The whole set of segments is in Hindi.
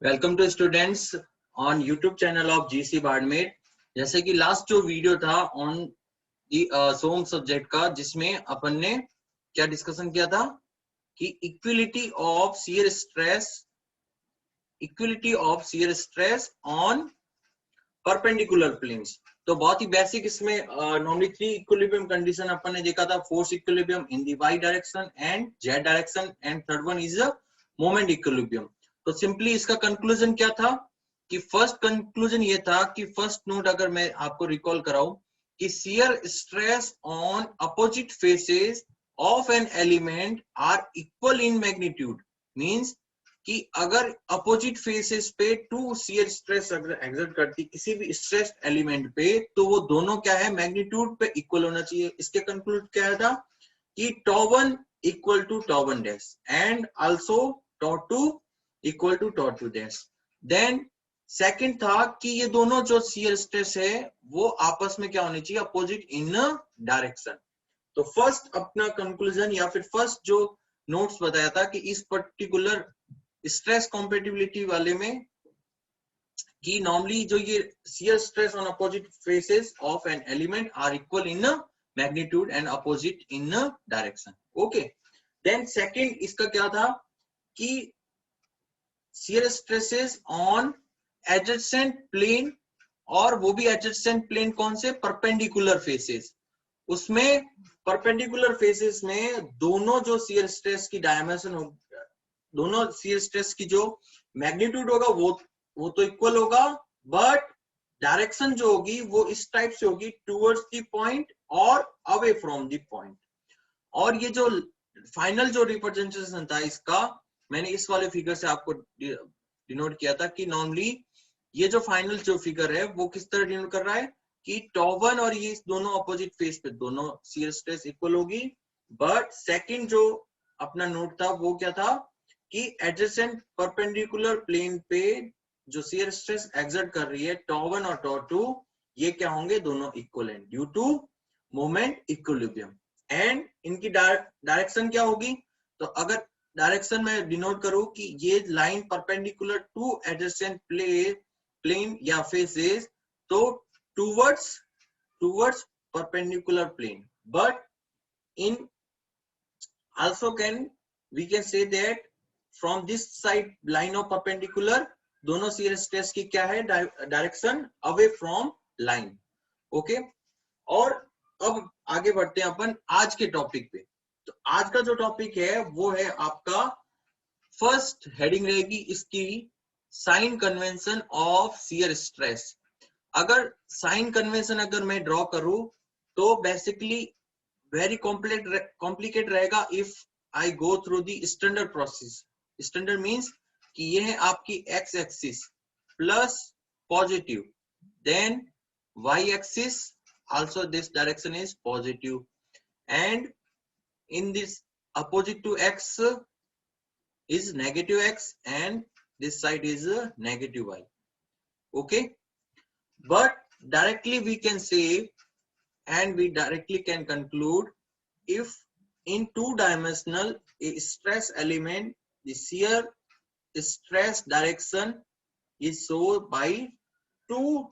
Welcome to students on YouTube channel of GC Barmer. जैसे कि लास्ट जो वीडियो था ऑन दी सोम सब्जेक्ट का, जिसमें अपन ने क्या डिस्कशन किया था कि equality of shear stress on perpendicular planes. तो बहुत ही बेसिक इसमें नॉर्मली 3 इक्विलिब्रियम कंडीशन अपन ने देखा था। Force equilibrium in the Y direction and Z direction and third one is moment equilibrium. तो सिंपली इसका कंक्लूजन क्या था कि फर्स्ट कंक्लूजन ये था कि फर्स्ट नोट अगर मैं आपको रिकॉल कराऊं कि shear stress on opposite faces of an element are equal in magnitude. Means कि अगर अपोजिट फेसेस पे टू शियर स्ट्रेस अगर एक्सर्ट करती किसी भी स्ट्रेस एलिमेंट पे, तो वो दोनों क्या है, मैग्नीट्यूड पे इक्वल होना चाहिए। इसके कंक्लूड क्या था कि τ1 equal to τ1 dash and also τ2 equal to τ2 dash. Then second था कि ये दोनों जो शियर स्ट्रेस है वो आपस में क्या होनी चाहिए, अपोजिट इन डायरेक्शन। तो फर्स्ट अपना कंक्लूजन या फिर फर्स्ट जो नोट्स बताया था कि इस पर्टिकुलर स्ट्रेस कॉम्पेटिबिलिटी वाले में कि नॉर्मली जो ये shear stress on opposite faces of an element are equal in magnitude and opposite in direction. Okay, then second इसका क्या था कि shear stresses on adjacent plane, और वो भी एडजेसेंट प्लेन कौन से, परपेंडिकुलर फेसेस। उसमें परपेंडिकुलर फेसेस में दोनों जो शियर स्ट्रेस की डायमेंशन हो, दोनों शियर स्ट्रेस की जो मैग्नीट्यूड होगा वो तो इक्वल होगा, बट डायरेक्शन जो होगी वो इस टाइप से होगी, टुवर्ड्स द पॉइंट और अवे फ्रॉम द पॉइंट। और ये जो फाइनल जो रिप्रेजेंटेशन था इसका, मैंने इस वाले फिगर से आपको डिनोट किया था कि नॉर्मली ये जो फाइनल जो फिगर है वो किस तरह डिनोट कर रहा है कि τ1 और ये दोनों अपोजिट फेस पे दोनों शियर स्ट्रेस इक्वल होगी। बट सेकंड जो अपना नोट था वो क्या था कि एडजेसेंट परपेंडिकुलर प्लेन पे जो शियर स्ट्रेस एक्सर्ट कर रही है τ1 और τ2, ये क्या होंगे, दोनों इक्वल हैं due to moment equilibrium. And इनकी डायरेक्शन क्या होगी, तो अगर डायरेक्शन में डिनोट करूं कि ये line perpendicular to adjacent plane या फेसेस, तो towards perpendicular plane, but in also we can say that from this side line of perpendicular दोनों शियर स्ट्रेस की क्या है, direction away from line. Okay, और अब आगे बढ़ते हैं अपन आज के टॉपिक पे। तो आज का जो टॉपिक है वो है आपका, फर्स्ट हेडिंग रहेगी इसकी, sign convention of shear stress. अगर साइन कन्वेंशन अगर मैं ड्रॉ करूं तो बेसिकली वेरी कॉम्प्लिकेट रहेगा if I go through the standard process. Standard means कि ये है आपकी X axis plus positive, then Y axis also this direction is positive, and in this opposite to X is negative x and this side is negative y. Okay, but directly we can say and we directly can conclude, if in two-dimensional a stress element, the shear stress direction is shown by two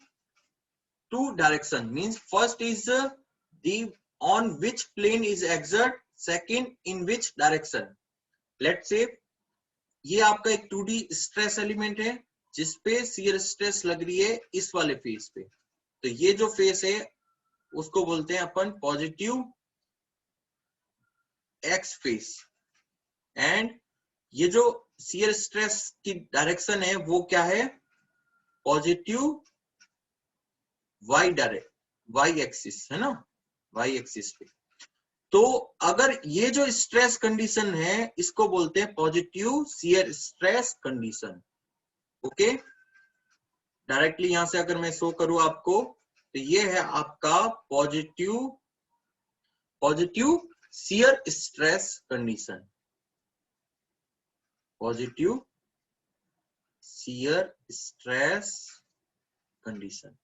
direction. Means first is the on which plane is exert, second in which direction. Let's say ये आपका एक 2D स्ट्रेस एलिमेंट है जिसपे शियर स्ट्रेस लग रही है इस वाले फेस पे। तो ये जो फेस है उसको बोलते हैं अपन पॉजिटिव एक्स फेस, एंड ये जो शियर स्ट्रेस की डायरेक्शन है वो क्या है, पॉजिटिव वाई एक्सिस है ना, वाई एक्सिस पे। तो अगर ये जो स्ट्रेस कंडीशन है इसको बोलते हैं positive shear stress condition. Okay, directly यहां से अगर मैं शो करूं आपको, तो ये है आपका positive shear stress condition, positive shear stress condition.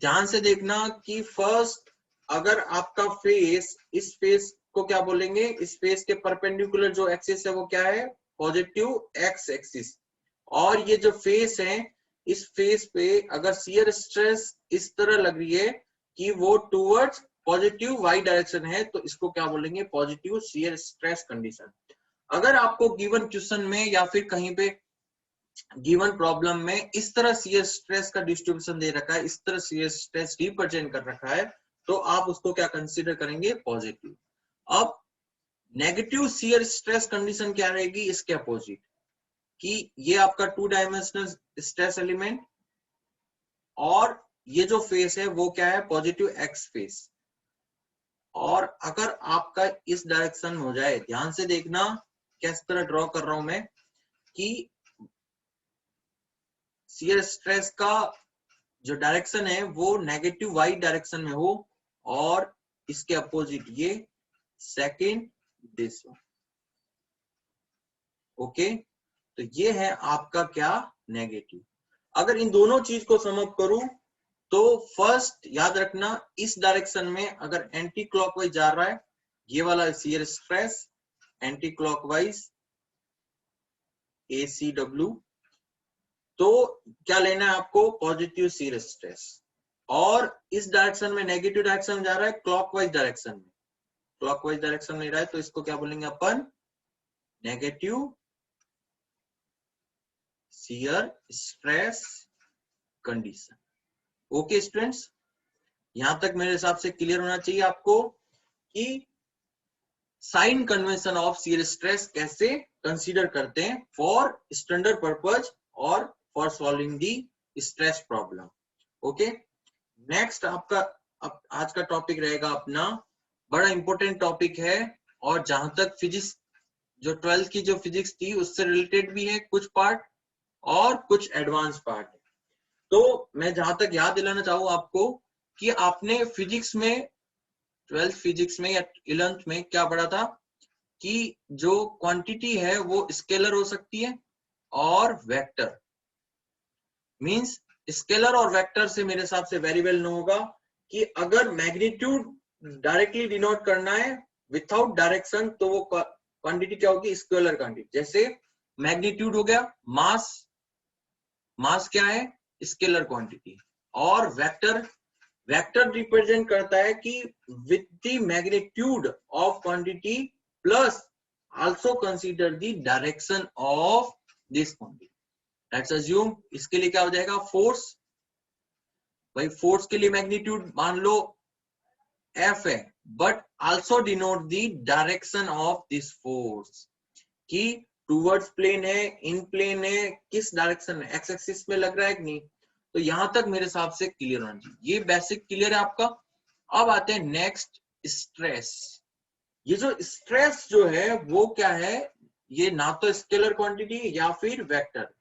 ध्यान से देखना कि फर्स्ट अगर आपका फेस, इस फेस को क्या बोलेंगे, इस फेस के परपेंडिकुलर जो एक्सिस है वो क्या है, पॉजिटिव एक्स एक्सिस, और ये जो फेस है, इस फेस पे अगर शियर स्ट्रेस इस तरह लग रही है कि वो टूवर्ड्स पॉजिटिव वाई डायरेक्शन है, तो इसको क्या बोलेंगे, पॉजिटिव शियर स्ट्रेस कंडीशन। अगर आपको गिवन क्वेश्चन में या फिर कहीं पे गिवन प्रॉब्लम में इस तरह शियर स्ट्रेस का डिस्ट्रीब्यूशन दे रखा है, इस तरह शियर स्ट्रेस रिप्रेजेंट कर रखा है, तो आप उसको क्या कंसीडर करेंगे, पॉजिटिव। अब नेगेटिव शियर स्ट्रेस कंडीशन क्या रहेगी, इसके अपोजिट, कि ये आपका 2 डायमेंशनल स्ट्रेस एलिमेंट और ये जो फेस है वो क्या है, पॉजिटिव एक्स फेस। और अगर आपका इस डायरेक्शन में हो जाए, ध्यान से देखना किस तरह ड्रॉ कर रहा हूं मैं, कि शियर स्ट्रेस का जो डायरेक्शन है वो नेगेटिव वाई डायरेक्शन में हो, और इसके अपोजिट ये सेकंड दिस वन। ओके, तो ये है आपका क्या, नेगेटिव। अगर इन दोनों चीज को सम अप करूं तो फर्स्ट याद रखना, इस डायरेक्शन में अगर एंटी क्लॉकवाइज जा रहा है, ये वाला shear stress anti clockwise ACW, तो क्या लेना है आपको, पॉजिटिव शियर स्ट्रेस। और इस डायरेक्शन में नेगेटिव डायरेक्शन में जा रहा है, क्लॉकवाइज डायरेक्शन में, क्लॉकवाइज डायरेक्शन में ले रहा है, तो इसको क्या बोलेंगे अपन, negative shear stress condition. Okay students, यहां तक मेरे हिसाब से क्लियर होना चाहिए आपको कि sign convention of shear stress कैसे कंसीडर करते हैं फॉर स्टैंडर्ड पर्पज और for solving the stress problem. Okay, next आपका आज का टॉपिक रहेगा अपना, बड़ा इंपॉर्टेंट टॉपिक है, और जहां तक फिजिक्स जो 12th की जो फिजिक्स थी उससे रिलेटेड भी है कुछ पार्ट और कुछ एडवांस पार्ट। तो मैं जहां तक याद दिलाना चाहूँ आपको कि आपने फिजिक्स में 12th फिजिक्स में या 11th में क्या पढ़ा था, कि जो क्वांटिटी है वो स्केलर हो सकती है और वेक्टर। मींस स्केलर और वेक्टर से मेरे हिसाब से वेरी वेल नो होगा कि अगर मैग्नीट्यूड डायरेक्टली डिनोट करना है विथआउट डायरेक्शन, तो वो क्वांटिटी क्या होगी, स्केलर क्वांटिटी। जैसे मैग्नीट्यूड हो गया मास, मास क्या है, स्केलर क्वांटिटी। और वेक्टर, वेक्टर रिप्रेजेंट करता है कि with the magnitude of quantity plus also consider the direction of this quantity. Let's assume इसके लिए क्या हो जाएगा, फोर्स। भाई फोर्स के लिए मैग्नीट्यूड मान लो F है, but also denote the direction of this force, कि टूवर्ड्स प्लेन है, इन प्लेन है, किस डायरेक्शन में, एक्स एक्सिस में लग रहा है कि नहीं। तो यहां तक मेरे हिसाब से क्लियर होना चाहिए, ये बेसिक क्लियर है आपका। अब आते हैं नेक्स्ट, स्ट्रेस। ये जो स्ट्रेस जो है वो क्या है, ये ना तो स्केलर क्वांटिटी या फिर वेक्टर,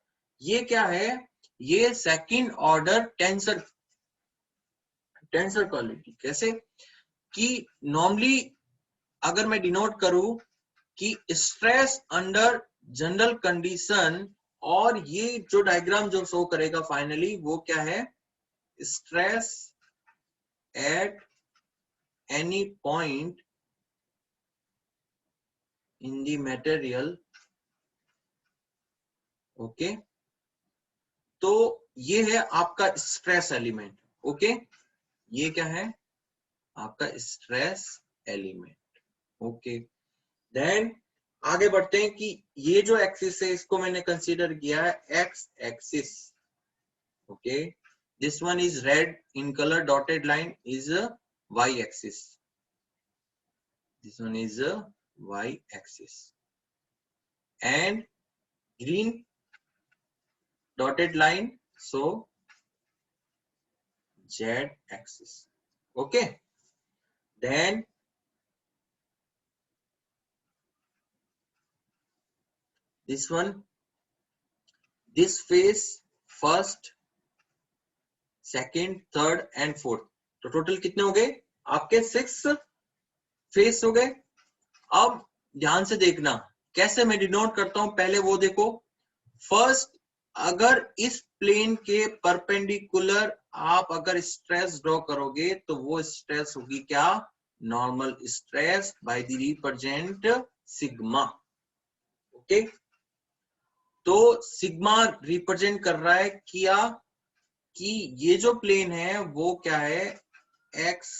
ये क्या है, ये second order tensor, tensor quality. कैसे कि नॉर्मली अगर मैं डिनोट करूं कि स्ट्रेस अंडर जनरल कंडीशन, और ये जो डायग्राम जो शो करेगा फाइनली वो क्या है, stress eight any point in the material. Okay, तो ये है आपका स्ट्रेस एलिमेंट। ओके, ये क्या है आपका स्ट्रेस एलिमेंट। ओके, देन आगे बढ़ते हैं कि ये जो एक्सिस है इसको मैंने कंसीडर किया है X axis. Okay, this one is red in colour, dotted line is Y axis, this one is Y axis, and green dotted line, so z axis. Okay, then this one, this face first, second, third and fourth, तो टोटल कितने हो गए आपके 6 फेस हो गए। अब ध्यान से देखना कैसे मैं डिनोट करता हूं, पहले वो देखो। फर्स्ट, अगर इस प्लेन के परपेंडिकुलर आप अगर स्ट्रेस ड्रॉ करोगे तो वो स्ट्रेस होगी क्या, normal stress by the represent sigma. Okay, तो सिग्मा रिप्रेजेंट कर रहा है क्या कि ये जो प्लेन है वो क्या है, एक्स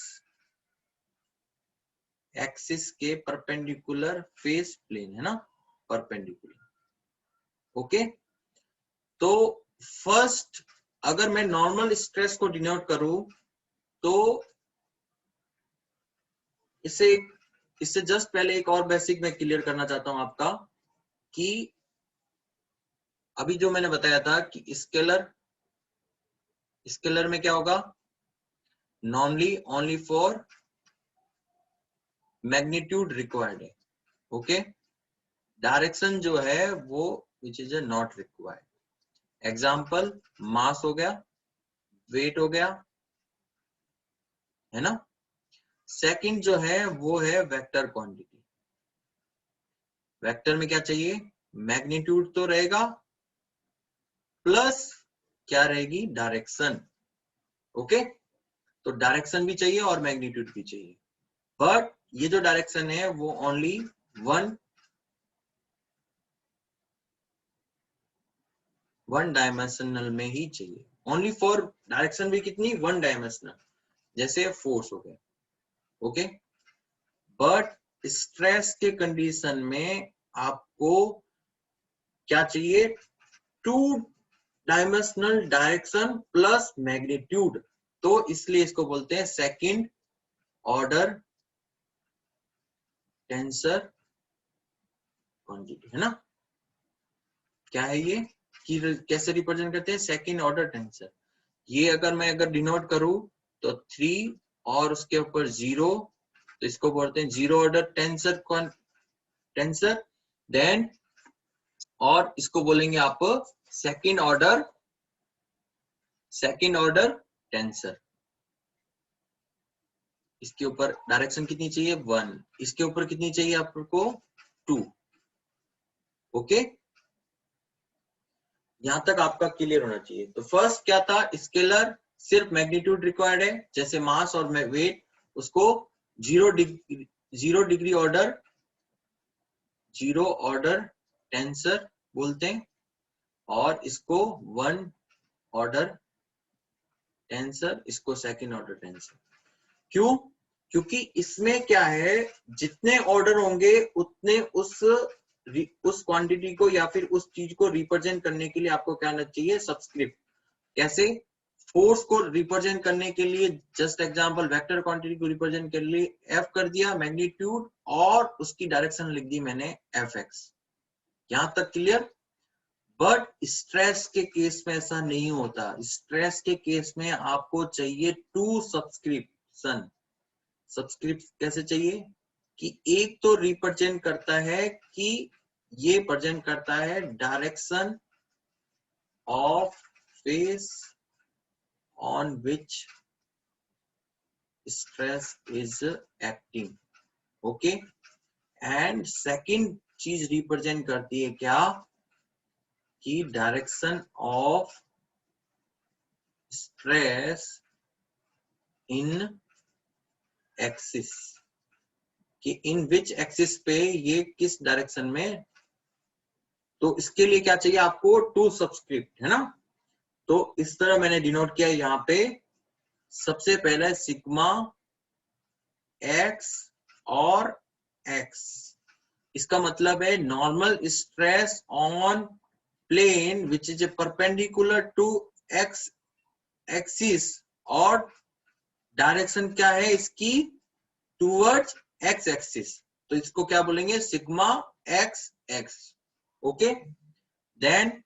एक्सिस के परपेंडिकुलर फेस प्लेन है ना, परपेंडिकुलर। ओके, तो फर्स्ट अगर मैं नॉर्मल स्ट्रेस को डिनोट करूं तो इससे जस्ट पहले एक और बेसिक मैं क्लियर करना चाहता हूं आपका, कि अभी जो मैंने बताया था कि स्केलर में क्या होगा, normally only for magnitude required है। ओके, डायरेक्शन जो है वो which is not required. Example, mass हो गया, वेट हो गया, है ना। सेकंड जो है वो है वेक्टर क्वांटिटी। वेक्टर में क्या चाहिए, मैग्नीट्यूड तो रहेगा प्लस क्या रहेगी, डायरेक्शन। ओके, तो डायरेक्शन भी चाहिए और मैग्नीट्यूड भी चाहिए, बट ये जो डायरेक्शन है वो ओनली वन डायमेंशनल में ही चाहिए। ओनली फॉर डायरेक्शन भी कितनी, वन डायमेंशनल, जैसे फोर्स हो गया। ओके, बट स्ट्रेस के कंडीशन में आपको क्या चाहिए, two dimensional direction plus magnitude. तो इसलिए इसको बोलते हैं सेकंड ऑर्डर टेंसर क्वांटिटी, है ना। क्या है ये, कि कैसे रिप्रेजेंट करते हैं, सेकंड ऑर्डर टेंसर। ये अगर डिनोट करूं तो 3 और उसके ऊपर 0, तो इसको बोलते हैं जीरो ऑर्डर टेंसर। देन और इसको बोलेंगे आप सेकंड ऑर्डर टेंसर। इसके ऊपर डायरेक्शन कितनी चाहिए, 1, इसके ऊपर कितनी चाहिए आपको, 2। ओके, यहां तक आपका क्लियर होना चाहिए। तो फर्स्ट क्या था, स्केलर सिर्फ मैग्नीट्यूड रिक्वायर्ड है, जैसे मास और वेट, उसको जीरो डिग्री ऑर्डर टेंसर बोलते हैं, और इसको वन ऑर्डर टेंसर, इसको सेकंड ऑर्डर टेंसर। क्यों, क्योंकि इसमें क्या है, जितने ऑर्डर होंगे उतने उस क्वांटिटी को या फिर उस चीज को रिप्रेजेंट करने के लिए आपको क्या आना चाहिए, सब्सक्रिप्ट। कैसे, फोर्स को रिप्रेजेंट करने के लिए जस्ट एग्जांपल वेक्टर क्वांटिटी को रिप्रेजेंट करने के लिए एफ कर दिया मैग्नीट्यूड, और उसकी डायरेक्शन लिख दी मैंने एफ एक्स। यहां तक क्लियर। बट स्ट्रेस के केस में ऐसा नहीं होता। स्ट्रेस के केस में आपको चाहिए टू सब्सक्रिप्शन। सब्सक्रिप्ट कैसे चाहिए, कि एक तो रिप्रेजेंट करता है, कि ये प्रेजेंट करता है direction of face on which stress is acting. Okay, and second चीज रिप्रेजेंट करती है क्या, कि direction of stress in axis, कि इन विच एक्सिस पे ये किस डायरेक्शन में। तो इसके लिए क्या चाहिए आपको, टू सब्सक्रिप्ट, है ना। तो इस तरह मैंने डिनोट किया यहाँ पे। सबसे पहले सिग्मा एक्स और एक्स, इसका मतलब है normal stress on plane which is perpendicular to X axis, और डायरेक्शन क्या है इसकी, टूवर्ड्स एक्स एक्सिस। तो इसको क्या बोलेंगे, sigma X X. Okay, then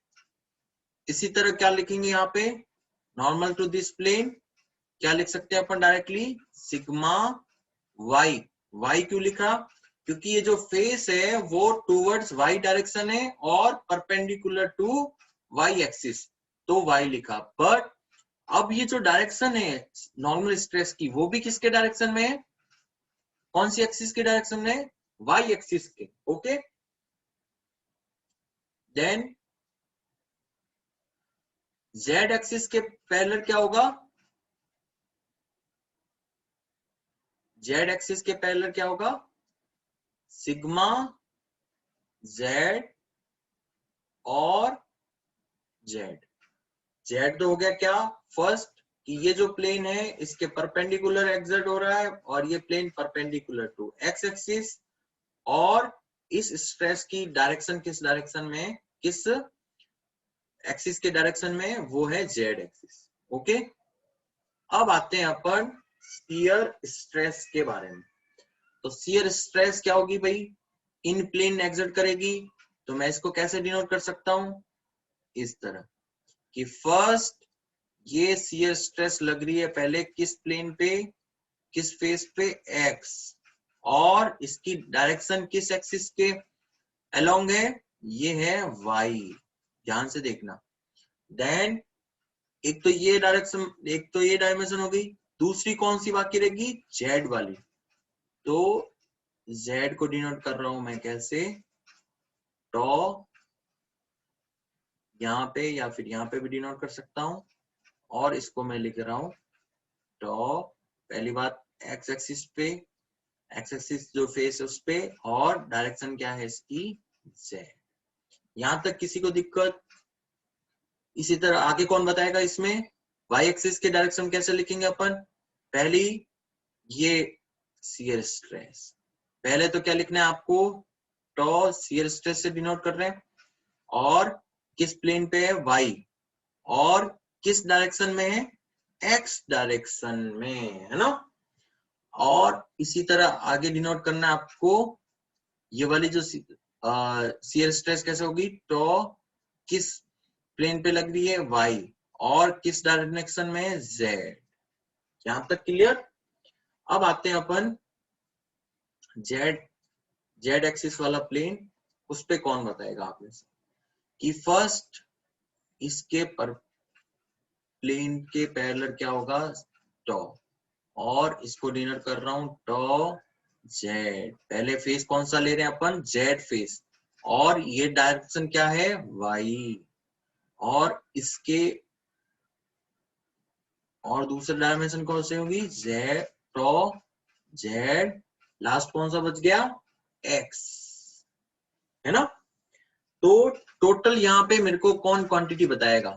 इसी तरह क्या लिखेंगे यहाँ पे, नॉर्मल टू दिस प्लेन क्या लिख सकते हैं अपन डायरेक्टली, सिग्मा वाई। वाई क्यों लिखा, क्योंकि ये जो फेस है वो टूवर्ड्स वाई डायरेक्शन है और परपेंडिकुलर टू वाई एक्सिस, तो वाई लिखा। बट अब ये जो डायरेक्शन है नॉर्मल स्ट्रेस की, वो भी किसके डायरेक्शन में है, कौन सी एक्सिस के डायरेक्शन में, वाई एक्सिस के। ओके, देन जेड एक्सिस के पैरेलल क्या होगा, जेड एक्सिस के पैरेलल क्या होगा, सिग्मा जेड और जेड। जेड तो हो गया क्या, फर्स्ट कि ये जो प्लेन है इसके परपेंडिकुलर एक्सर्ट हो रहा है और ये plane perpendicular to X axis, और इस स्ट्रेस की डायरेक्शन किस डायरेक्शन में, किस एक्सिस के डायरेक्शन में, वो है जेड एक्सिस। ओके, अब आते हैं अपन शियर स्ट्रेस के बारे में। तो शियर स्ट्रेस क्या होगी भाई, इन प्लेन एक्सर्ट करेगी, तो मैं इसको कैसे डिनोट कर सकता हूं, इस तरह कि फर्स्ट ये शियर स्ट्रेस लग रही है पहले किस प्लेन पे, किस फेस पे, एक्स, और इसकी डायरेक्शन किस एक्सिस के अलोंग है, ये है वाई, ध्यान से देखना। देन एक तो ये डायरेक्शन, एक तो ये डायमेंशन हो गई, दूसरी कौन सी बाकी रहेगी, जेड वाली। तो जेड को डिनोट कर रहा हूं मैं कैसे, टॉ, यहाँ पे या फिर यहाँ पे भी डिनोट कर सकता हूं, और इसको मैं लिख रहा हूं टॉ, पहली बात एक्स एक्सिस पे, एक्स एक्सिस जो फेस है उस पे, और डायरेक्शन क्या है इसकी, जेड। यहां तक किसी को दिक्कत? इसी तरह आगे कौन बताएगा इसमें, वाई एक्सिस के डायरेक्शन कैसे लिखेंगे अपन, पहली ये शियर स्ट्रेस, पहले तो क्या लिखना है आपको, टॉ शियर स्ट्रेस से डिनोट कर रहे हैं, और किस प्लेन पे है, वाई, और किस डायरेक्शन में है, एक्स डायरेक्शन में, है ना। और इसी तरह आगे डिनोट करना है आपको, ये वाली जो शियर स्ट्रेस कैसे होगी, टॉ किस प्लेन पे लग रही है, वाई, और किस डायरेक्शन में है, जेड। यहां तक क्लियर? अब आते हैं अपन जेड एक्सिस वाला प्लेन, उस पे कौन बताएगा आप में से, कि फर्स्ट इसके पर प्लेन के पैरेलल क्या होगा, टॉ, और इसको डिनोट कर रहा हूं टॉ जेड। पहले फेस कौन सा ले रहे हैं अपन, जेड फेस, और ये डायरेक्शन क्या है, वाई, और इसके और दूसरा डायमेंशन कौन सी होगी, जेड, टॉ जेड, लास्ट कौन सा बच गया, एक्स, है ना। तो टोटल यहाँ पे मेरे को कौन क्वांटिटी बताएगा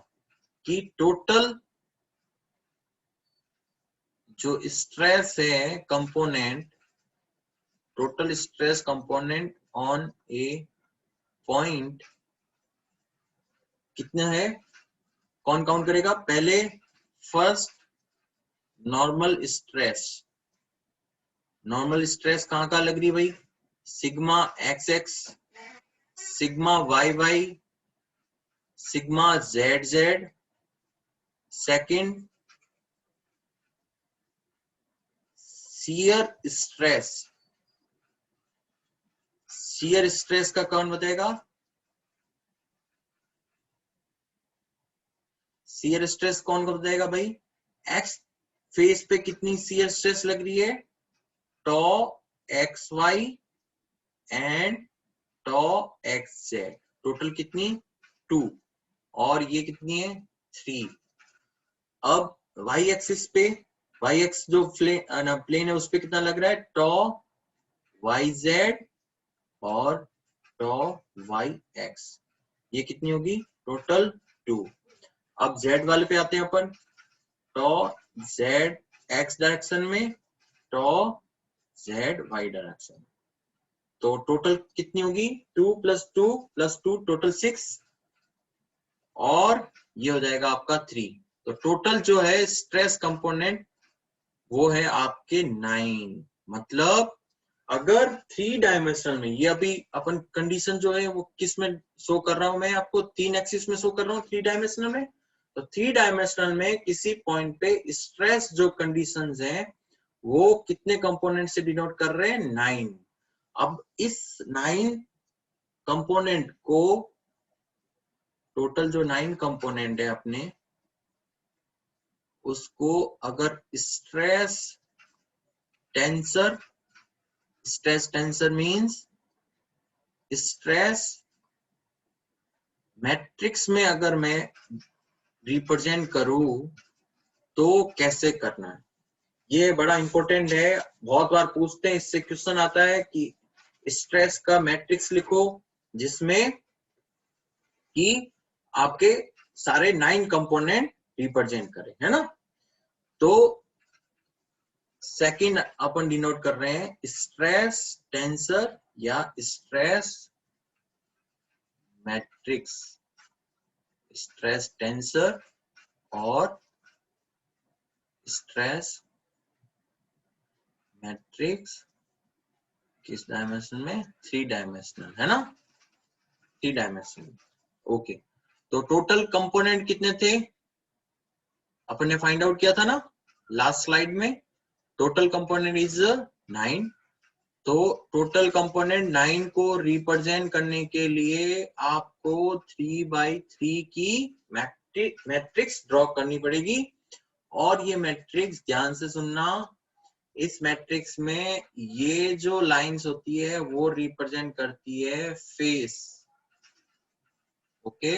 कि टोटल जो स्ट्रेस है component, total stress component on a point कितना है, कौन काउंट करेगा, पहले first normal stress, normal stress कहां कहां लग रही है भाई, sigma X X, sigma Y Y, sigma Z Z. Second shear stress, shear stress का कौन बताएगा, शियर स्ट्रेस कौन को बताएगा भाई, एक्स फेस पे कितनी शियर स्ट्रेस लग रही है, tau x y and tau x z, total कितनी 2, और ये कितनी है 3। अब वाई एक्सिस पे, वाई एक्स जो प्लेन है उस पे कितना लग रहा है, टॉ वाई जेड और टॉ वाई एक्स, ये कितनी होगी, टोटल 2। अब जेड वाले पे आते हैं अपन, टॉ जेड एक्स डायरेक्शन में, टॉ जेड वाई डायरेक्शन, तो टोटल कितनी होगी 2 + 2 + 2 टोटल 6, और ये हो जाएगा आपका 3। तो टोटल जो है स्ट्रेस कंपोनेंट वो है आपके 9। मतलब अगर 3 डायमेंशनल में, ये अभी अपन कंडीशन जो है वो किस में शो कर रहा हूं मैं आपको, 3 एक्सिस में शो कर रहा हूँ 3 डायमेंशनल में। तो 3 डायमेंशनल में किसी पॉइंट पे स्ट्रेस जो कंडीशंस हैं वो कितने कंपोनेंट से डिनोट कर रहे हैं, 9। अब इस 9 कंपोनेंट को, टोटल जो 9 कंपोनेंट है अपने, उसको अगर stress tensor, stress tensor means stress matrix में अगर मैं रिप्रेजेंट करूं तो कैसे करना है, ये बड़ा इंपॉर्टेंट है। बहुत बार पूछते हैं, इससे क्वेश्चन आता है कि स्ट्रेस का मैट्रिक्स लिखो जिसमें कि आपके सारे 9 कंपोनेंट रिप्रेजेंट करें, है ना। तो सेकंड अपन डिनोट कर रहे हैं स्ट्रेस टेंसर या स्ट्रेस मैट्रिक्स, स्ट्रेस टेंसर और स्ट्रेस मैट्रिक्स किस डायमेंशन में, 3 डायमेंशनल, है ना, 3 डायमेंशनल। ओके, तो टोटल कंपोनेंट कितने थे अपन ने फाइंड आउट किया था ना लास्ट स्लाइड में, टोटल कंपोनेंट इज 9। तो टोटल कंपोनेंट 9 को रिप्रेजेंट करने के लिए आपको 3/3 की मैट्रिक्स ड्रॉ करनी पड़ेगी। और ये मैट्रिक्स ध्यान से सुनना, इस मैट्रिक्स में ये जो लाइंस होती है वो रिप्रेजेंट करती है फेस। ओके,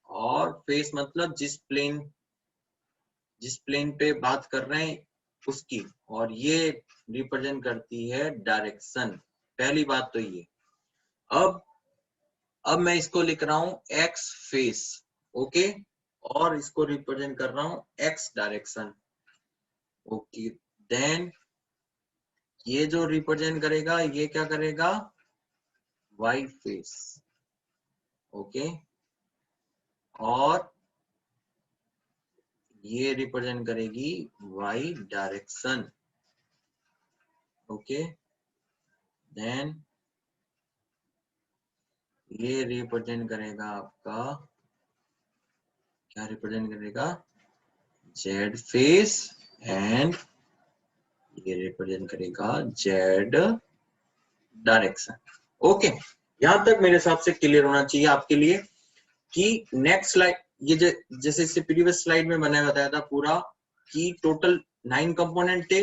और फेस मतलब जिस प्लेन पे बात कर रहे हैं उसकी, और ये रिप्रेजेंट करती है डायरेक्शन। पहली बात तो ये। अब मैं इसको लिख रहा हूं एक्स फेस, ओके, और इसको रिप्रेजेंट कर रहा हूं एक्स डायरेक्शन। ओके, देन ये जो रिप्रेजेंट करेगा ये क्या करेगा, वाई फेस। ओके, और ये रिप्रेजेंट करेगी वाई डायरेक्शन। ओके, देन ये रिप्रेजेंट करेगा आपका, क्या रिप्रेजेंट करेगा, जेड फेस, एंड ये रिप्रेजेंट करेगा जेड डायरेक्शन। ओके, यहां तक मेरे हिसाब से क्लियर होना चाहिए आपके लिए कि नेक्स्ट स्लाइड, ये जैसे इससे प्रीवियस स्लाइड में मैंने बताया था पूरा कि टोटल 9 कंपोनेंट थे।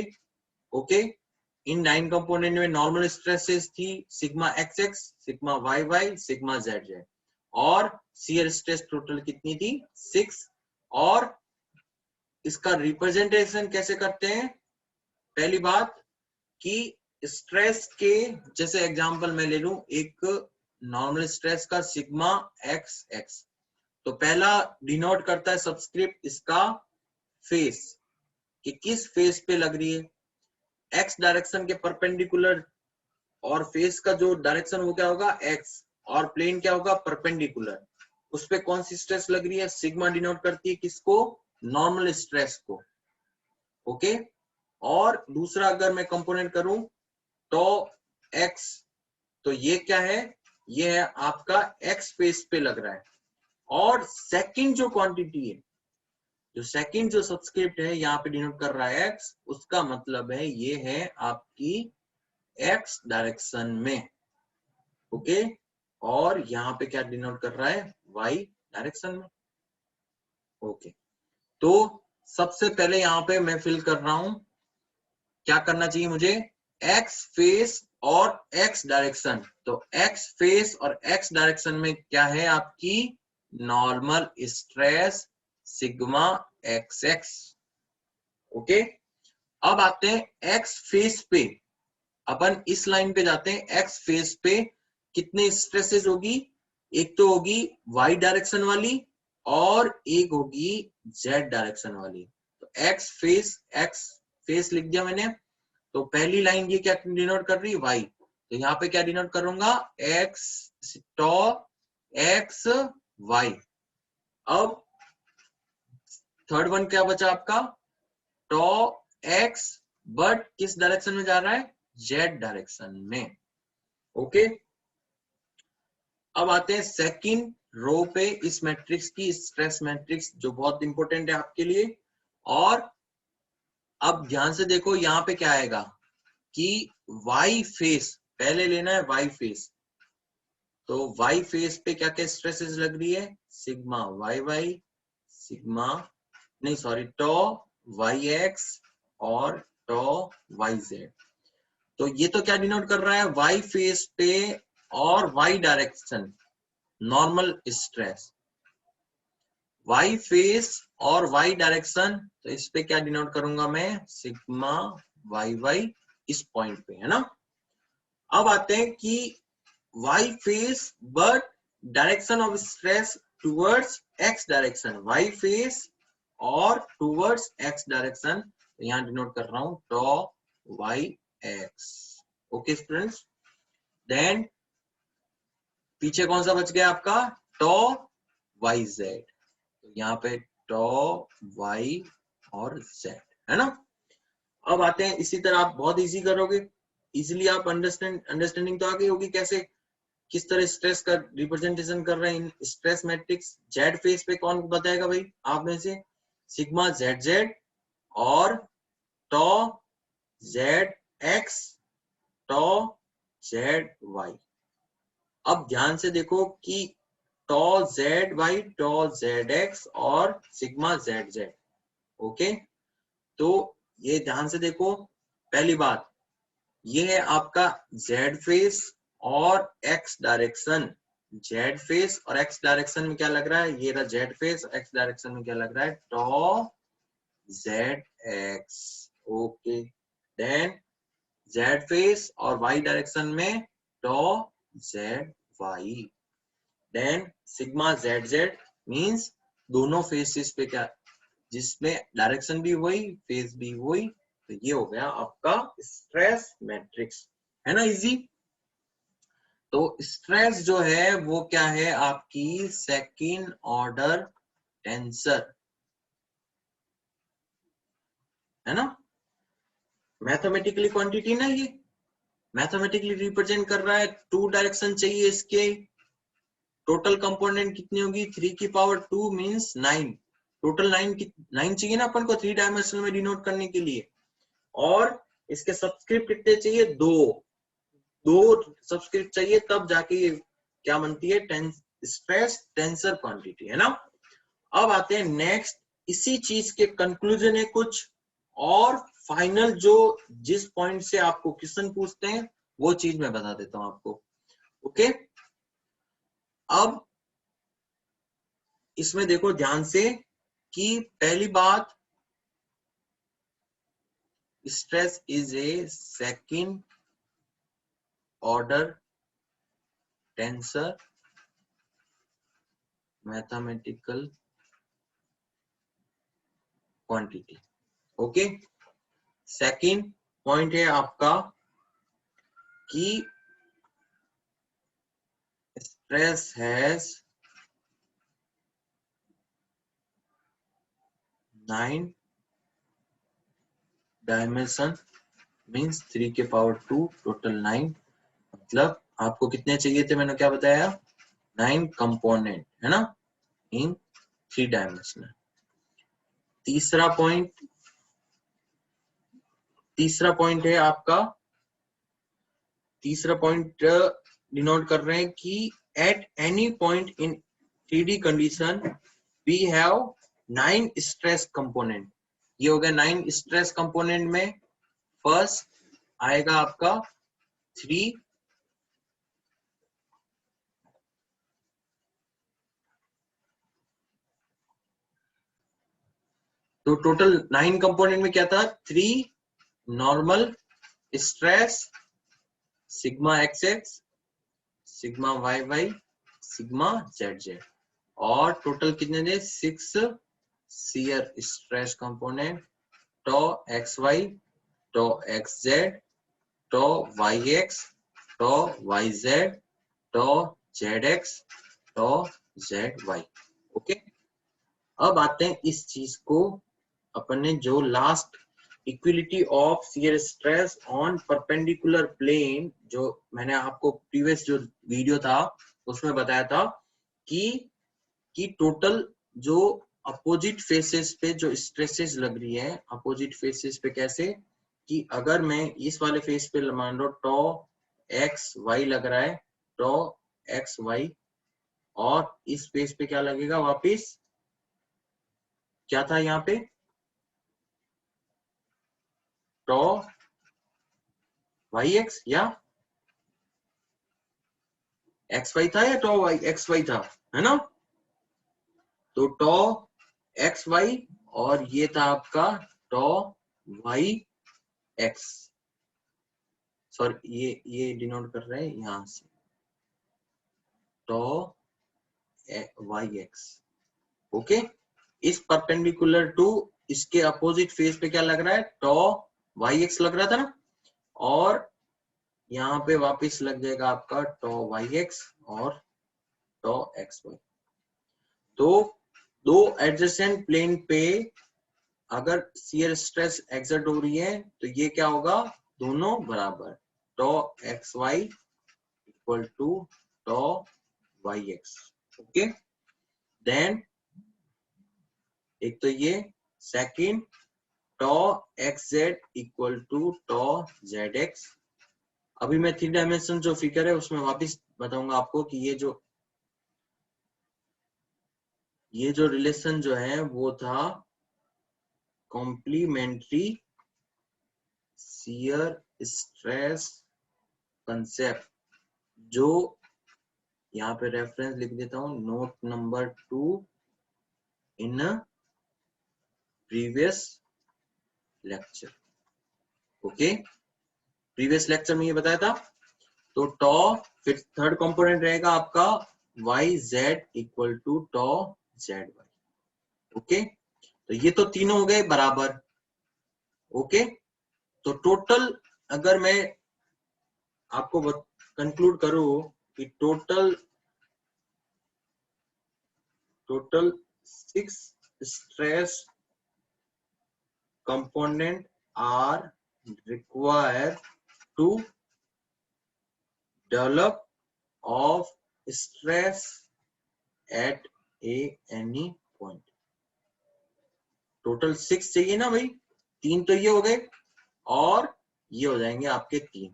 ओके, इन 9 कंपोनेंट में नॉर्मल स्ट्रेसेस थी sigma X, sigma Y, sigma Z, और शियर स्ट्रेस टोटल कितनी थी, 6। और इसका रिप्रेजेंटेशन कैसे करते हैं, पहली बात कि स्ट्रेस के, जैसे एग्जांपल मैं ले लूं एक नॉर्मल स्ट्रेस का सिग्मा एक्स, तो पहला डिनोट करता है सबस्क्रिप्ट इसका फेस, कि किस फेस पे लग रही है, एक्स डायरेक्शन के परपेंडिकुलर, और फेस का जो डायरेक्शन वो क्या होगा एक्स, और प्लेन क्या होगा परपेंडिकुलर, उस पे कौन सी स्ट्रेस लग रही है, सिग्मा डिनोट करती है किसको, नॉर्मल स्ट्रेस को। ओके, और दूसरा अगर मैं कंपोनेंट करूं तो एक्स, तो ये क्या है, ये है आपका एक्स फेस पे लग रहा है। और सेकंड जो क्वांटिटी है, जो सेकंड जो सबस्क्रिप्ट है यहाँ पे डिनोट कर रहा है एक्स, उसका मतलब है ये है आपकी एक्स डायरेक्शन में। ओके, और यहाँ पे क्या डिनोट कर रहा है, वाई डायरेक्शन में। ओके, तो सबसे पहले यहाँ पे मैं फिल कर रहा हूं, क्या करना चाहिए मुझे, एक्स फेस और एक्स डायरेक्शन। तो एक्स फेस और एक्स डायरेक्शन में क्या है आपकी, normal stress sigma x. Okay, अब आते हैं एक्स फेस पे, अपन इस लाइन पे जाते हैं। एक्स फेस पे कितने स्ट्रेसेस होगी, एक तो होगी वाई डायरेक्शन वाली और एक होगी जेड डायरेक्शन वाली। तो एक्स फेस लिख दिया मैंने। तो पहली लाइन ये क्या डिनोट कर रही है, वाई, तो यहाँ पे क्या डिनोट करूंगा, एक्स टॉ एक्स वाई। अब थर्ड वन क्या बचा आपका, टॉ एक्स, बट किस डायरेक्शन में जा रहा है, जेड डायरेक्शन में। ओके, अब आते हैं सेकंड रो पे इस मैट्रिक्स की, स्ट्रेस मैट्रिक्स, जो बहुत इंपॉर्टेंट है आपके लिए। और अब ध्यान से देखो यहाँ पे क्या आएगा कि वाई फेस पहले लेना है, वाई फेस। तो वाई फेस पे क्या क्या स्ट्रेसेस लग रही है, सिग्मा वाई, सिग्मा नहीं सॉरी टॉ वाई एक्स और टॉ वाई जेड। तो ये तो क्या डिनोट कर रहा है, वाई फेस पे और Y direction normal stress, Y face और वाई डायरेक्शन, तो इस पे क्या डिनोट करूंगा मैं, सिग्मा वाई इस पॉइंट पे, है ना। अब आते हैं कि y face but direction of stress towards x direction, y face और टूवर्ड्स एक्स डायरेक्शन, यहाँ डिनोट कर रहा हूं tau Y x. Okay students, then पीछे कौन सा बच गया आपका, टॉ वाई जेड, तो यहाँ पे टॉ वाई और जेड है ना। अब आते हैं, इसी तरह आप बहुत इजी करोगे, इजीली आप अंडरस्टैंडिंग तो आ गई होगी कैसे, किस तरह स्ट्रेस का रिप्रेजेंटेशन कर रहे हैं इन स्ट्रेस मैट्रिक्स। जेड फेस पे कौन बताएगा भाई आप में से, सिग्मा जेड जेड और टॉ Z X, tau Z Y. अब ध्यान से देखो कि टॉ जेड वाई, टॉ जेड एक्स और सिग्मा जेड जेड। ओके, तो ये ध्यान से देखो, पहली बात ये है आपका जेड फेस और एक्स डायरेक्शन, जेड फेस और एक्स डायरेक्शन में क्या लग रहा है, ये रहा जेड फेस, एक्स डायरेक्शन में क्या लग रहा है, tau Z x. Okay, then z face और वाई डायरेक्शन में tau Z y, then sigma Z z means दोनों फेसेस पे क्या, जिसमें डायरेक्शन भी वही फेस भी वही, तो ये हो गया आपका स्ट्रेस मैट्रिक्स, है ना इजी। तो स्ट्रेस जो है वो क्या है, आपकी सेकंड ऑर्डर टेंसर, है ना, मैथमेटिकली क्वांटिटी ना, ये मैथमेटिकली रिप्रेजेंट कर रहा है, टू डायरेक्शन चाहिए इसके, टोटल कंपोनेंट कितनी होगी, 3 की पावर 2 मींस 9, टोटल 9 चाहिए ना अपन को 3 डायमेंशनल में डिनोट करने के लिए, और इसके सबस्क्रिप्ट कितने चाहिए, दो सबस्क्रिप्ट चाहिए, तब जाके ये क्या बनती है, स्ट्रेस टेंसर क्वांटिटी, है ना। अब आते हैं नेक्स्ट, इसी चीज के कंक्लूजन है कुछ, और फाइनल जो जिस पॉइंट से आपको क्वेश्चन पूछते हैं वो चीज मैं बता देता हूं आपको। ओके, अब इसमें देखो ध्यान से कि पहली बात, stress is a second order tensor mathematical quantity. Okay, second point है आपका कि स्ट्रेस हैज 9 डायमेंशन मींस 3 के पावर 2 टोटल 9, मतलब आपको कितने चाहिए थे, मैंने क्या बताया, 9 कंपोनेंट, है ना, इन 3 डायमेंशनल। तीसरा पॉइंट है आपका, तीसरा पॉइंट डिनोट कर रहे हैं कि at any point in 3D condition we have 9 stress component. ये हो गया 9 स्ट्रेस कंपोनेंट में फर्स्ट आएगा आपका 3, तो टोटल 9 कंपोनेंट में क्या था, 3 normal stress, sigma X X, sigma Y Y, sigma Z Z, और टोटल कितने थे, 6 shear stress component, tau x Y, tau x Z, tau Y X, tau Y Z, tau Z X, tau Z Y. Okay, अब आते हैं इस चीज को, अपन ने जो last equality of shear stress on perpendicular plane, जो मैंने आपको प्रीवियस जो वीडियो था उसमें बताया था कि टोटल जो अपोजिट फेसेस पे जो स्ट्रेसेस लग रही है, अपोजिट फेसेस पे कैसे, कि अगर मैं इस वाले फेस पे मान लो टॉ एक्स वाई लग रहा है, टॉ एक्स वाई, और इस फेस पे क्या लगेगा, वापिस क्या था यहाँ पे, टॉ वाई एक्स या एक्स वाई था, या टॉ वाई एक्स वाई था, है ना, तो टॉ एक्स वाई, और ये था आपका टॉ वाई एक्स, सॉरी ये डिनोट कर रहे हैं यहां से, टॉ वाई एक्स। ओके, इस परपेंडिकुलर टू इसके अपोजिट फेस पे क्या लग रहा है, टॉ वाई एक्स लग रहा था ना, और यहाँ पे वापस लग जाएगा आपका टॉ वाई एक्स और टॉ एक्स वाई। तो दो एडजेसेंट प्लेन पे अगर शियर स्ट्रेस एक्सर्ट हो रही है तो ये क्या होगा, दोनों बराबर, tau x y equal to tau Y x. Okay, then एक तो ये, second tau x z equal to tau Z x. अभी मैं 3 डायमेंशन जो फिगर है उसमें वापस बताऊंगा आपको कि ये जो रिलेशन जो है वो था कॉम्प्लीमेंट्री शियर स्ट्रेस कंसेप्ट, जो यहाँ पे रेफरेंस लिख देता हूं, note number 2 in previous lecture. Okay, previous lecture में ये बताया था। तो टॉ, फिर थर्ड कंपोनेंट रहेगा आपका Y Z equal to tau Z Y. Okay, तो ये तो तीनों हो गए बराबर। ओके, तो टोटल अगर मैं आपको कंक्लूड करूं कि total 6 stress component are required to develop of stress at any point। Total 6 चाहिए ना भाई, 3 तो ये हो गए और ये हो जाएंगे आपके 3,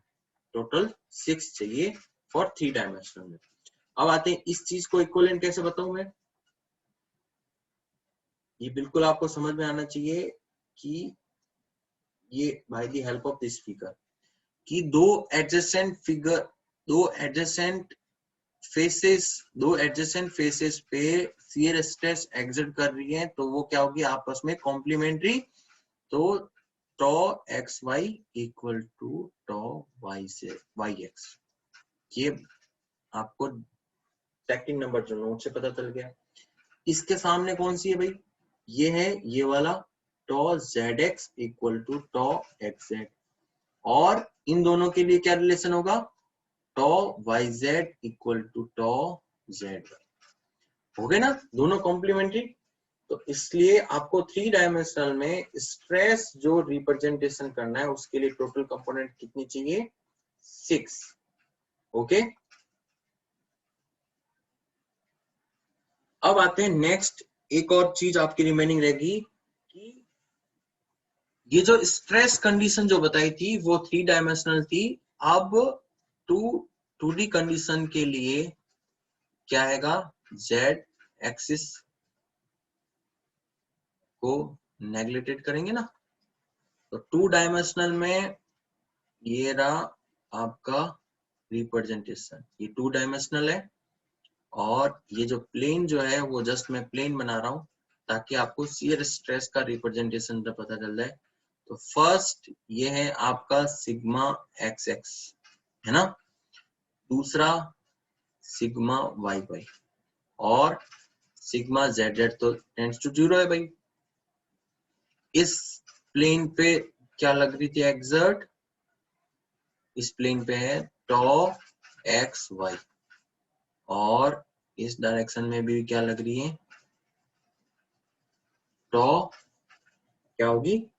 टोटल 6 चाहिए फॉर 3 डायमेंशनल में। अब आते हैं इस चीज को इक्विवेलेंट कैसे बताऊं मैं, ये बिल्कुल आपको समझ में आना चाहिए कि ये by the help of this figure कि दो एडजेसेंट फेसेस पे शियर स्ट्रेस एक्सर्ट कर रही है, तो वो क्या होगी आपस में कॉम्प्लीमेंट्री। तो tau x y equal to tau Y x, ये आपको सेकंड नंबर जो नोट से पता चल गया। इसके सामने कौन सी है भाई, ये है ये वाला tau Z x equal to tau x z, और इन दोनों के लिए क्या रिलेशन होगा, tau Y Z equal to tau Z y. हो गए ना दोनों कॉम्प्लीमेंट्री। तो इसलिए आपको 3 डायमेंशनल में स्ट्रेस जो रिप्रेजेंटेशन करना है उसके लिए टोटल कंपोनेंट कितनी चाहिए, 6। ओके, अब आते हैं नेक्स्ट, एक और चीज आपकी रिमेनिंग रहेगी कि ये जो स्ट्रेस कंडीशन जो बताई थी वो 3 डायमेंशनल थी। अब 2D कंडीशन के लिए क्या आएगा, जेड एक्सिस को नेग्लेक्टेड करेंगे ना, तो 2 डायमेंशनल में ये रहा आपका रिप्रेजेंटेशन, ये 2 डायमेंशनल है, और ये जो प्लेन जो है वो जस्ट मैं प्लेन बना रहा हूं ताकि आपको शियर स्ट्रेस का रिप्रेजेंटेशन पता चल जाए। तो फर्स्ट ये है आपका सिग्मा एक्स एक्स, है ना, दूसरा सिग्मा वाई वाई, और सिग्मा जेड जेड तो टेंड्स टू 0 है भाई। इस प्लेन पे क्या लग रही थी एक्सर्ट, इस प्लेन पे है टॉ एक्स वाई, और इस डायरेक्शन में भी क्या लग रही है, टॉ क्या होगी,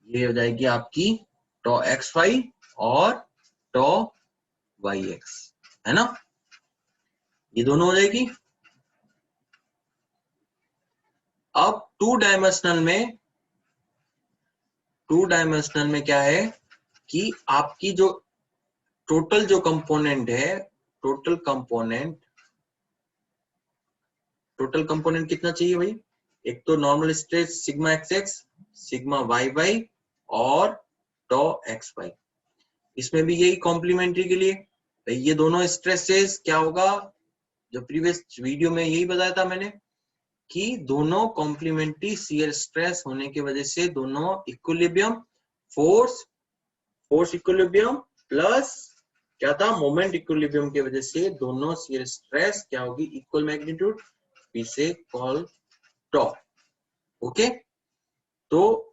ये हो जाएगी आपकी टॉ एक्स वाई और टॉ वाई एक्स, है ना, ये दोनों हो जाएगी। अब 2 डायमेंशनल में क्या है कि आपकी जो टोटल कंपोनेंट है, टोटल कंपोनेंट कितना चाहिए भाई, एक तो normal stress sigma X X, sigma Y Y और टॉ एक्स वाई, इसमें भी यही कॉम्प्लीमेंट्री के लिए ये दोनों स्ट्रेसेस क्या होगा, जो प्रीवियस वीडियो में यही बताया था मैंने कि दोनों कॉम्प्लीमेंट्री शियर स्ट्रेस होने की वजह से दोनों इक्विलिब्रियम फोर्स इक्विलिब्रियम प्लस क्या था, मोमेंट इक्विलिब्रियम की वजह से दोनों शियर स्ट्रेस क्या होगी, इक्वल मैग्नीट्यूड, इसे कॉल टॉप। ओके, तो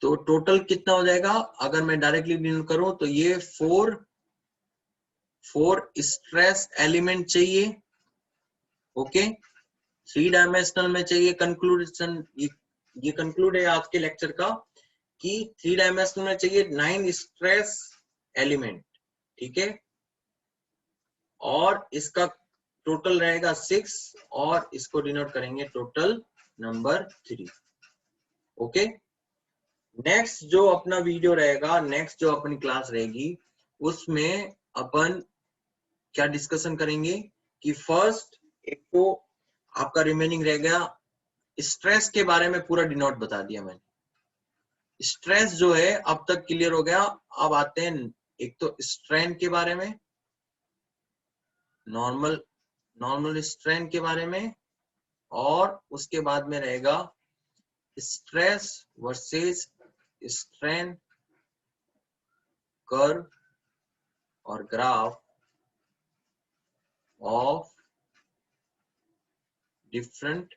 टोटल कितना हो जाएगा, अगर मैं डायरेक्टली डिनोट करूं तो ये फोर स्ट्रेस एलिमेंट चाहिए। ओके, 3 डायमेंशनल में चाहिए। कंक्लूजन, ये कंक्लूड है आज के लेक्चर का कि 3 डायमेंशनल में चाहिए 9 स्ट्रेस एलिमेंट। ठीक है, और इसका टोटल रहेगा 6 और इसको डिनोट करेंगे टोटल नंबर 3। ओके, नेक्स्ट जो अपना वीडियो रहेगा, नेक्स्ट जो अपनी क्लास रहेगी, उसमें अपन क्या डिस्कशन करेंगे कि फर्स्ट एक तो आपका रिमेनिंग रह गया स्ट्रेस के बारे में, पूरा डिनोट बता दिया मैंने। स्ट्रेस जो है अब तक क्लियर हो गया। अब आते हैं एक तो स्ट्रेन के बारे में, नॉर्मल स्ट्रेन के बारे में, और उसके बाद में रहेगा स्ट्रेस वर्सेस स्ट्रेन कर्व और ग्राफ ऑफ डिफरेंट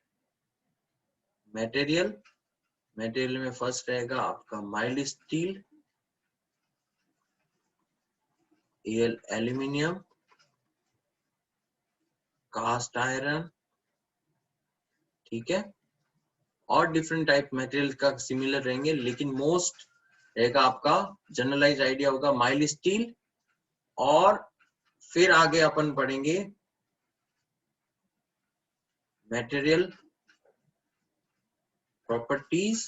मटेरियल में फर्स्ट रहेगा आपका mild steel, aluminium, cast iron. ठीक है, और डिफरेंट टाइप मटेरियल का सिमिलर रहेंगे, लेकिन मोस्ट रहेगा आपका जनरलाइज आइडिया होगा माइल्ड स्टील। और फिर आगे अपन पढ़ेंगे मटेरियल प्रॉपर्टीज।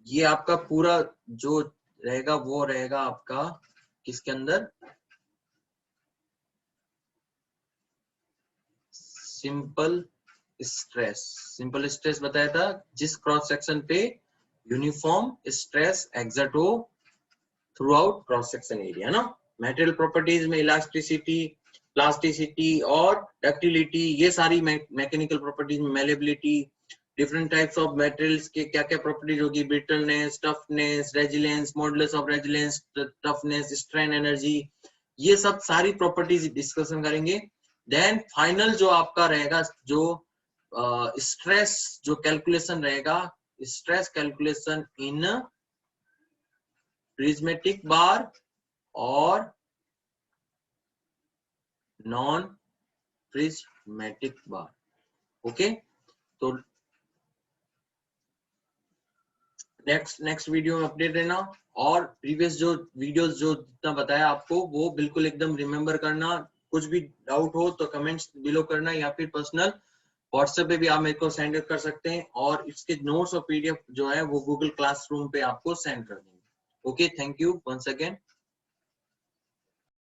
ये आपका पूरा जो रहेगा वो रहेगा आपका किसके अंदर, सिंपल स्ट्रेस बताया था, जिस क्रॉस सेक्शन पे यूनिफॉर्म स्ट्रेस एक्सर्ट हो through out cross section area ना। मटेरियल प्रॉपर्टीज में इलास्टिसिटी, प्लास्टिसिटी और डक्टिलिटी, ये सारी मैकेनिकल प्रॉपर्टीज में malleability, different types of materials के क्या क्या प्रॉपर्टीज होगी, brittleness, toughness, resilience, modulus of resilience, toughness, strain energy, ये सब सारी प्रॉपर्टीज डिस्कशन करेंगे। देन फाइनल जो आपका रहेगा, जो स्ट्रेस जो कैलकुलेशन रहेगा, स्ट्रेस कैलकुलेशन इन प्रिज्मेटिक बार और नॉन प्रिज्मेटिक बार। ओके, तो नेक्स्ट वीडियो में अपडेट रहना, और प्रीवियस जो वीडियोस जो जितना बताया आपको वो बिल्कुल एकदम रिमेम्बर करना। कुछ भी डाउट हो तो कमेंट्स बिलो करना, या फिर पर्सनल व्हाट्सएप पे भी आप मेरे को सेंड कर सकते हैं, और इसके नोट्स और पीडीएफ जो है वो गूगल क्लासरूम पे आपको सेंड कर देंगे। Okay, thank you once again.